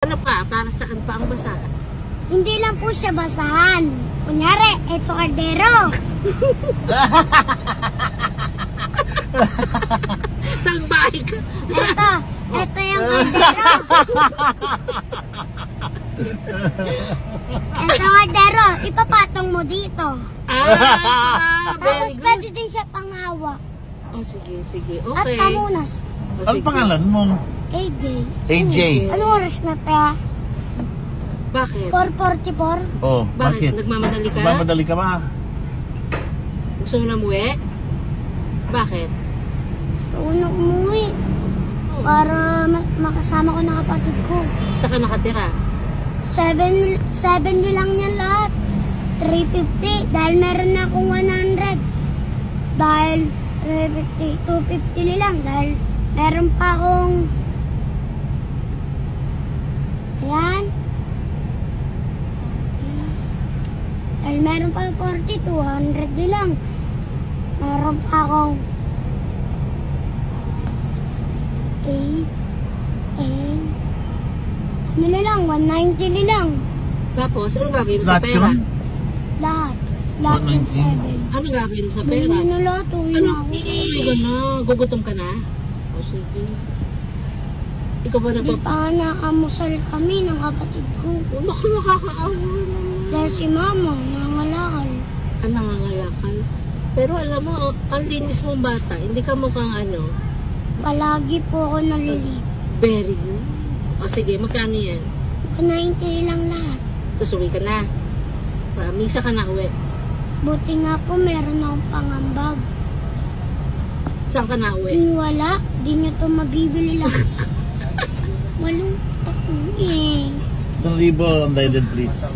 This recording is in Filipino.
Ano pa? Para saan pa ang basa? Hindi lang po siya basahan. Kunyari, eto kaldero. Saan bahay ka? Eto yung kaldero. Eto kaldero, ipapatong mo dito. Very Tapos good. pwede din siya panghawa. Oh, sige, sige. At Okay. pamunas. Oh, Ano sige. pangalan mo? AJ. AJ. Anong oras na tayo? Bakit? 4:44? Oh, Bakit? bakit? Nagmamadali ka? Mamadali ka ba? Gusto mo na umuwi? Bakit? Gusto ko na umuwi. Para makasama ko ng kapatid ko. Saan ka nakatira? 70 lang yan lahat. 350. Dahil meron na akong 100. Dahil 350, 250 lang. Dahil meron pa akong... Ayan. Dahil meron pa akong 40, 200 lang. Meron pa akong 8, ano lang, 190 lang. Tapos, anong gagawin mo sa Lahat pera? yun? Lahat. Lahat yung 7. Anong gagawin mo sa pera? Bili na lahat, uwi Ano? na ako. Uwi ka na. Gugutom ka na? O sige. Ikaw ba Di pa nga nakamusal kami ng kapatid ko. Naku, nakakaawa naman. Dahil si mama, nangalakal. Ang nangangalakal. Pero alam mo, ang linis mong bata. Hindi ka mukhang ano. Palagi po ako nalilip. Very good. O sige, magkano yan? 190 lang lahat. Tapos uwi ka na. Misa ka na uwi. Buti nga po meron akong pangambag. Saan ka na uwi? Kung wala, di nyo to mabibili lang. Malungkot ako eh. 1,000 unleaded please.